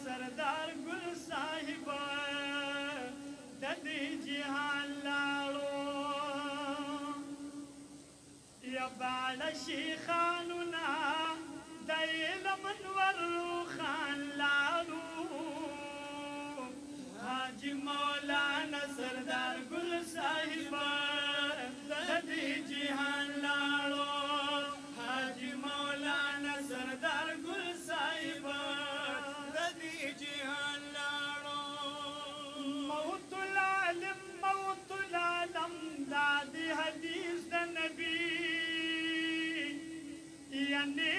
سردار ګل صاحب د دې جهان لاړو یا بالا شیخانونا د علم انور خان لاړو حاجی مولانا سردار ګل صاحب د دې جهان لاړو حاجی مولانا سردار ګل صاحب د دې جهان لاړو موت العالم دا د حدیث د نبی یعنی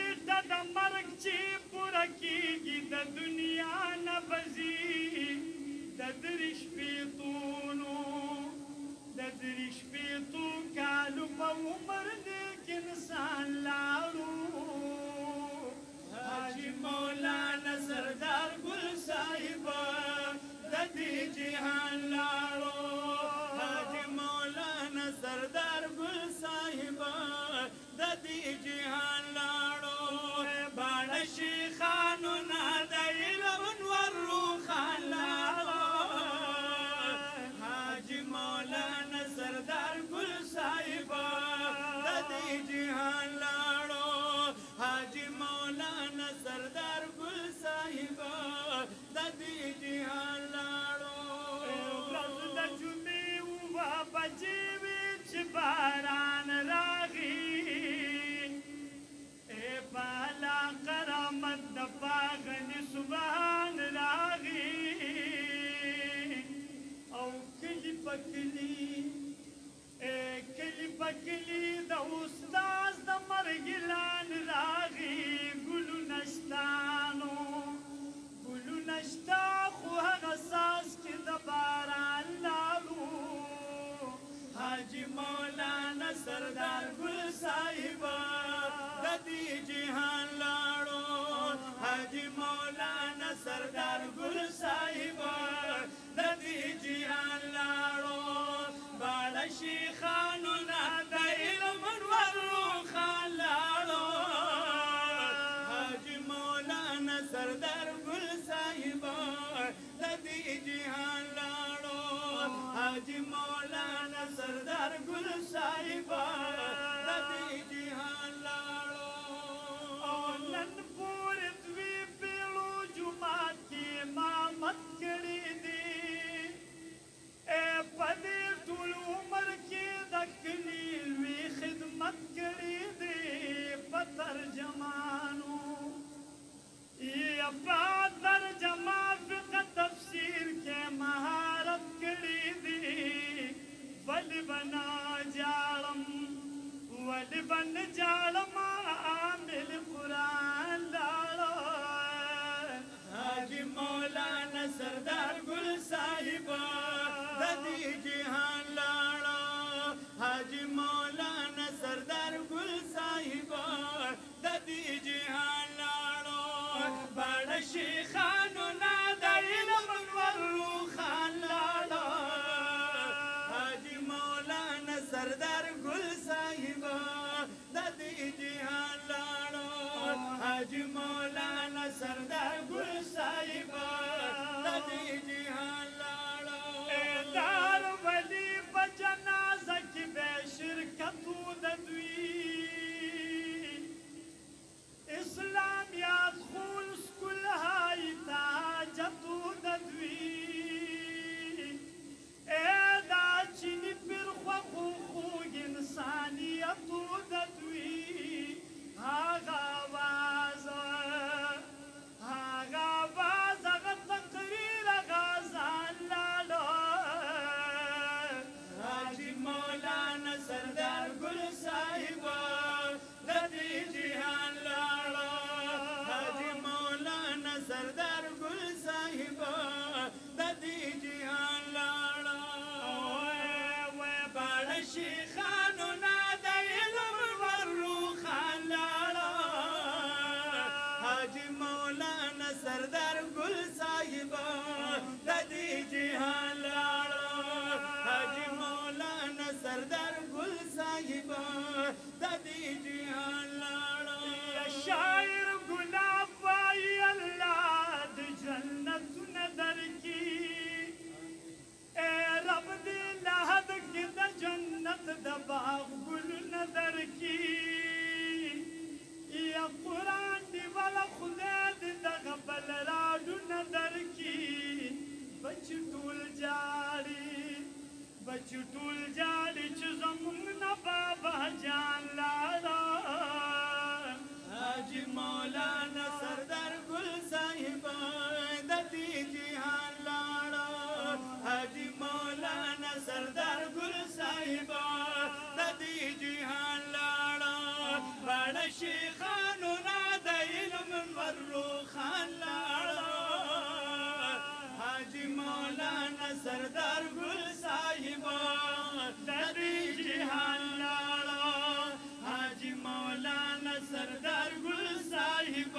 د مرګ چې پوره کېږي د دنیا نه بځي د درې شپېتو کالو په عمر نیک انسان لاړو حاجی مولانا سردار ګل صاحب د دې جهان لاړو حاجی مولانا سردار ګل صاحب د دې جهان لاړو باڼه شیخانونا د علم انور روخان لاړو حاجی مولانا سردار ګل صاحب د دې جهان لاړو حاجی مولانا سردار ګل صاحب د دې جهان لاړو ورځ د جمعې اوه بجې وې چې باران راغی بالا کرامت د باغني سبحان راغی او کلی پکلی د استاد د مرګلان راغی ګلو نشتا خو هغه ساز کې د باران لاړو حاجی مولانا سردار ګل صاحب د دې جهان لاړو حاجی مولانا سردار ګل صاحب د دې جهان لاړو بالا شیخانونا د علم انور روخان لاړو حاجی مولانا سردار ګل صاحب د دې جهان لاړو حاجی مولانا سردار ګل صاحب د دې جهان لاړو او نن پورې دوی پیړو جومات کې امامت کړی دی په دې ټول عمر کې د کلي لوی خدمت کړی دی په ترجمانو یا په ترجمه فقه تفسیر کې مهارت کړی دی ولی بنا جالم عامل قرآن لاړو حاجی مولانا سردار ګل صاحب د دې جهان لاړو حاجی مولانا سردار ګل صاحب د دې جهان لاړو باڼه شیخانونا د علم انور روخان لاړو حاجی مولانا سردار ګل صاحب د دې جهان لاړو حاجی مولانا سردار ګل صاحب د دې جهان لاړو دار ولی په جنازه کې به شرکت د دوی اسلام یادخول سکول های تاجت د دوی دا چینی پر خوږ انسانیت د دوی هغه آواز چې ټول جاړي چې زمونږ نه بابا جان لاړه حاجی مولانا سردار ګل صاحب د دې جهان لاړه حاجی مولانا سردار ګل صاحب د دې جهان لاړه بڑا شیخانو نه د علم ورو خان لاړه حاجی مولانا سردار ګل صاحب د دې جهان لاړه حاجی مولانا سردار ګل صاحب